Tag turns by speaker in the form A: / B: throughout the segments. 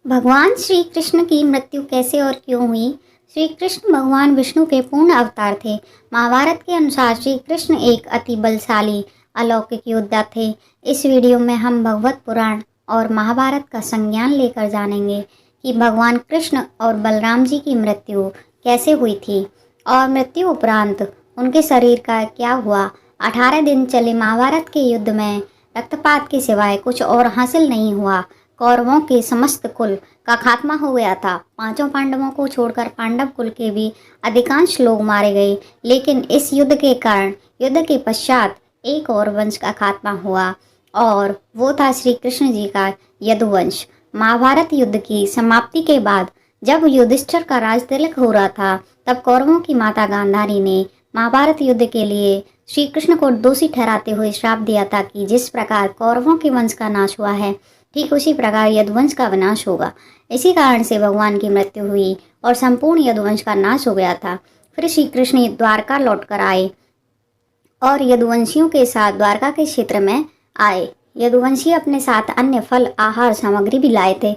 A: भगवान श्री कृष्ण की मृत्यु कैसे और क्यों हुई? श्री कृष्ण भगवान विष्णु के पूर्ण अवतार थे। महाभारत के अनुसार श्री कृष्ण एक अति बलशाली अलौकिक योद्धा थे। इस वीडियो में हम भगवत पुराण और महाभारत का संज्ञान लेकर जानेंगे कि भगवान कृष्ण और बलराम जी की मृत्यु कैसे हुई थी और मृत्यु उपरांत उनके शरीर का क्या हुआ। 18 दिन चले महाभारत के युद्ध में रक्तपात के सिवाय कुछ और हासिल नहीं हुआ। कौरवों के समस्त कुल का खात्मा हो गया था। पांचों पांडवों को छोड़कर पांडव कुल के भी अधिकांश लोग मारे गए। लेकिन इस युद्ध के कारण युद्ध के पश्चात एक और वंश का खात्मा हुआ और वो था श्री कृष्ण जी का यदुवंश। महाभारत युद्ध की समाप्ति के बाद जब युधिष्ठिर का राज तिलक हो रहा था, तब कौरवों की माता गांधारी ने महाभारत युद्ध के लिए श्री कृष्ण को दोषी ठहराते हुए श्राप दिया था कि जिस प्रकार कौरवों के वंश का नाश हुआ है, ठीक उसी प्रकार यदुवंश का विनाश होगा। इसी कारण से भगवान की मृत्यु हुई और संपूर्ण यदुवंश का नाश हो गया था। फिर श्री कृष्ण द्वारका लौटकर आए और यदुवंशियों के साथ द्वारका के क्षेत्र में आए। यदुवंशी अपने साथ अन्य फल आहार सामग्री भी लाए थे।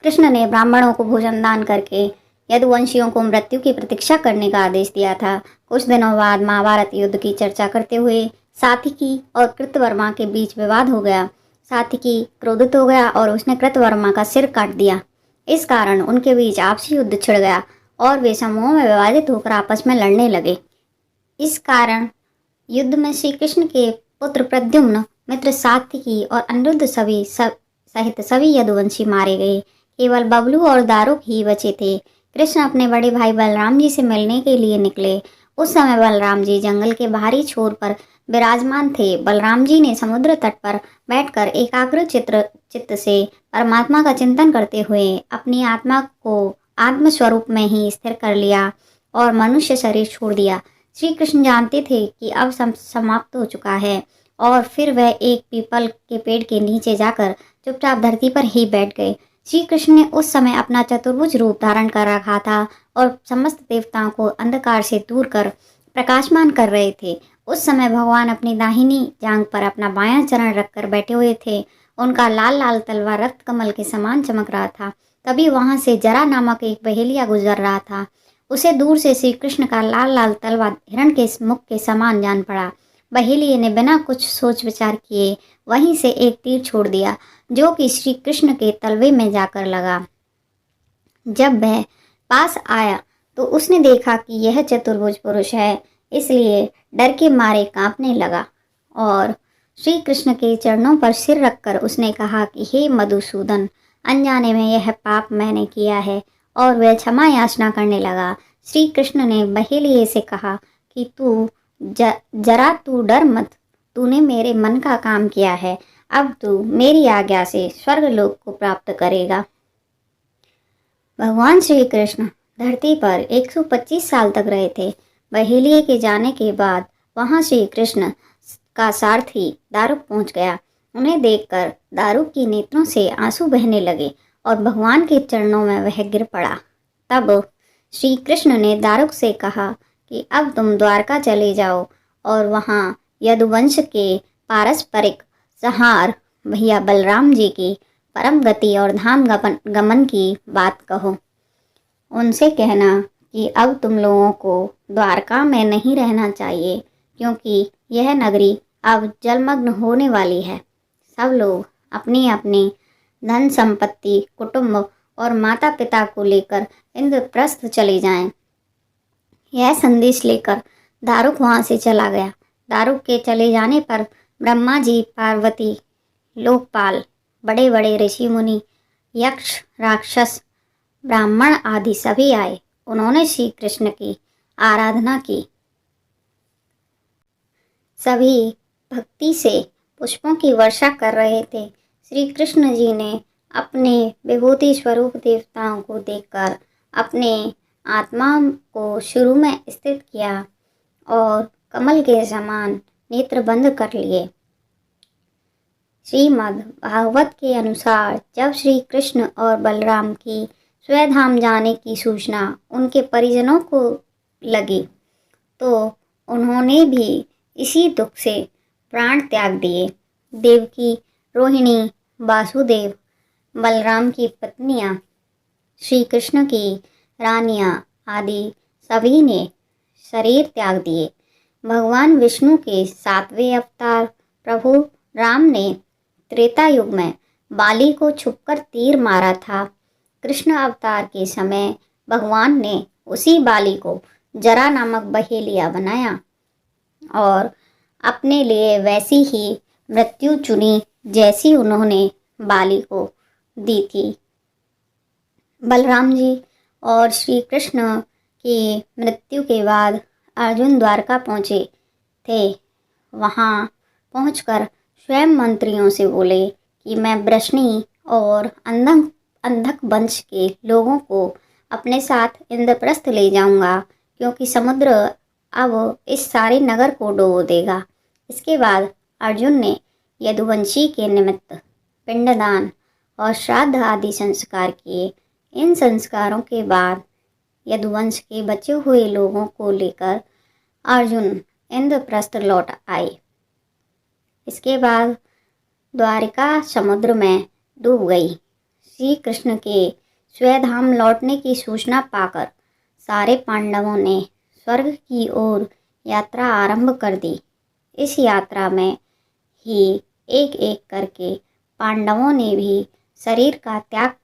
A: कृष्ण ने ब्राह्मणों को भोजन दान करके यदुवंशियों को मृत्यु की प्रतीक्षा करने का आदेश दिया था। कुछ दिनों बाद महाभारत युद्ध की चर्चा करते हुए सात्विकी और कृतवर्मा के बीच विवाद हो गया। सात्विकी क्रोधित हो गया और उसने कृतवर्मा का सिर काट दिया। इस कारण उनके बीच आपसी युद्ध छिड़ गया और वे समूहों में विभाजित होकर आपस में लड़ने लगे। इस कारण युद्ध में श्री कृष्ण के पुत्र प्रद्युम्न, मित्र सात्विकी और अनिरुद्ध सहित सभी यदुवंशी मारे गए। केवल बबलू और दारुक ही बचे थे। कृष्ण अपने बड़े भाई बलराम जी से मिलने के लिए निकले। उस समय बलराम जी जंगल के बाहरी छोर पर विराजमान थे। बलराम जी ने समुद्र तट पर बैठकर एकाग्र चित्त से परमात्मा का चिंतन करते हुए अपनी आत्मा को आत्म स्वरूप में ही स्थिर कर लिया और मनुष्य शरीर छोड़ दिया। श्री कृष्ण जानते थे कि अब समाप्त हो चुका है और फिर वह एक पीपल के पेड़ के नीचे जाकर चुपचाप धरती पर ही बैठ गए। श्री कृष्ण ने उस समय अपना चतुर्भुज रूप धारण कर रखा था और समस्त देवताओं को अंधकार से दूर कर प्रकाशमान कर रहे थे। उस समय भगवान अपनी दाहिनी जांघ पर अपना बायां चरण रखकर बैठे हुए थे। उनका लाल लाल तलवार रक्त कमल के समान चमक रहा था। तभी वहां से जरा नामक एक बहेलिया गुजर रहा था। उसे दूर से श्री कृष्ण का लाल लाल तलवार हिरण के मुख के समान जान पड़ा। बहेलिये ने बिना कुछ सोच विचार किए वहीं से एक तीर छोड़ दिया, जो कि श्री कृष्ण के तलवे में जाकर लगा। जब वह पास आया तो उसने देखा कि यह चतुर्भुज पुरुष है, इसलिए डर के मारे कांपने लगा और श्री कृष्ण के चरणों पर सिर रखकर उसने कहा कि हे मधुसूदन, अनजाने में यह पाप मैंने किया है, और वह क्षमा याचना करने लगा। श्री कृष्ण ने बहेलिये से कहा कि जरा तू डर मत, तूने मेरे मन का काम किया है। अब तू मेरी आज्ञा से स्वर्गलोक को प्राप्त करेगा। भगवान श्री कृष्ण धरती पर 125 साल तक रहे थे। बहेलिये के जाने के बाद वहां श्री कृष्ण का सारथी दारुक पहुंच गया। उन्हें देखकर दारुक की नेत्रों से आंसू बहने लगे और भगवान के चरणों में वह गिर पड़ा। तब श्री कृष्ण ने दारुक से कहा कि अब तुम द्वारका चले जाओ और वहां यदुवंश के पारस्परिक संहार भैया बलराम जी की परम गति और धाम गमन की बात कहो। उनसे कहना कि अब तुम लोगों को द्वारका में नहीं रहना चाहिए, क्योंकि यह नगरी अब जलमग्न होने वाली है। सब लोग अपनी अपनी धन संपत्ति, कुटुंब और माता पिता को लेकर इंद्रप्रस्थ चले जाएं। यह संदेश लेकर दारुक वहां से चला गया। दारुक के चले जाने पर ब्रह्मा जी, पार्वती, लोकपाल, बड़े बड़े ऋषि मुनि, यक्ष, राक्षस, ब्राह्मण आदि सभी आए। उन्होंने श्री कृष्ण की आराधना की। सभी भक्ति से पुष्पों की वर्षा कर रहे थे। श्री कृष्ण जी ने अपने विभूति स्वरूप देवताओं को देखकर अपने आत्मा को शुरू में स्थित किया और कमल के समान नेत्र बंद कर लिए। श्रीमद् भागवत के अनुसार जब श्री कृष्ण और बलराम की स्वधाम जाने की सूचना उनके परिजनों को लगी, तो उन्होंने भी इसी दुख से प्राण त्याग दिए। देवकी, रोहिणी, वासुदेव, बलराम की पत्नियां श्री कृष्ण की रानियां आदि सभी ने शरीर त्याग दिए। भगवान विष्णु के 7वें अवतार प्रभु राम ने त्रेता युग में बाली को छुपकर तीर मारा था। कृष्ण अवतार के समय भगवान ने उसी बाली को जरा नामक बहेलिया बनाया और अपने लिए वैसी ही मृत्यु चुनी जैसी उन्होंने बाली को दी थी। बलराम जी और श्री कृष्ण की मृत्यु के बाद अर्जुन द्वारका पहुँचे थे। वहाँ पहुंचकर स्वयं मंत्रियों से बोले कि मैं वृष्णि और अंधक वंश के लोगों को अपने साथ इंद्रप्रस्थ ले जाऊंगा, क्योंकि समुद्र अब इस सारे नगर को डुबो देगा। इसके बाद अर्जुन ने यदुवंशी के निमित्त पिंडदान और श्राद्ध आदि संस्कार किए। इन संस्कारों के बाद यदुवंश के बचे हुए लोगों को लेकर अर्जुन इंद्रप्रस्थ लौट आए। इसके बाद द्वारिका समुद्र में डूब गई। श्री कृष्ण के स्वधाम लौटने की सूचना पाकर सारे पांडवों ने स्वर्ग की ओर यात्रा आरंभ कर दी। इस यात्रा में ही एक एक करके पांडवों ने भी शरीर का त्याग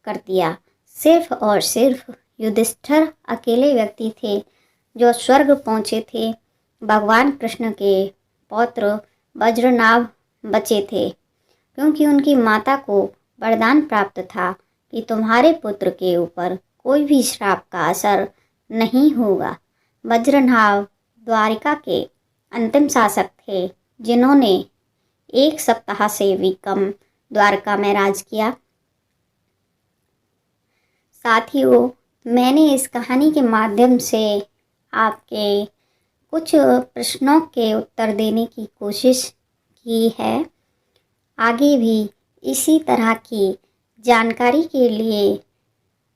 A: कर दिया। सिर्फ और सिर्फ युधिष्ठिर अकेले व्यक्ति थे जो स्वर्ग पहुँचे थे। भगवान कृष्ण के पौत्र वज्रनाभ बचे थे, क्योंकि उनकी माता को वरदान प्राप्त था कि तुम्हारे पुत्र के ऊपर कोई भी श्राप का असर नहीं होगा। वज्रनाभ द्वारिका के अंतिम शासक थे, जिन्होंने 1 सप्ताह से भी कम द्वारका में राज किया। साथियों, मैंने इस कहानी के माध्यम से आपके कुछ प्रश्नों के उत्तर देने की कोशिश की है। आगे भी इसी तरह की जानकारी के लिए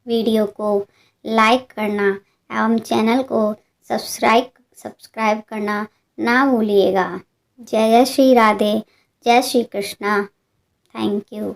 A: वीडियो को लाइक करना एवं चैनल को सब्सक्राइब करना ना भूलिएगा। जय जय श्री राधे, जय श्री कृष्णा। Thank you.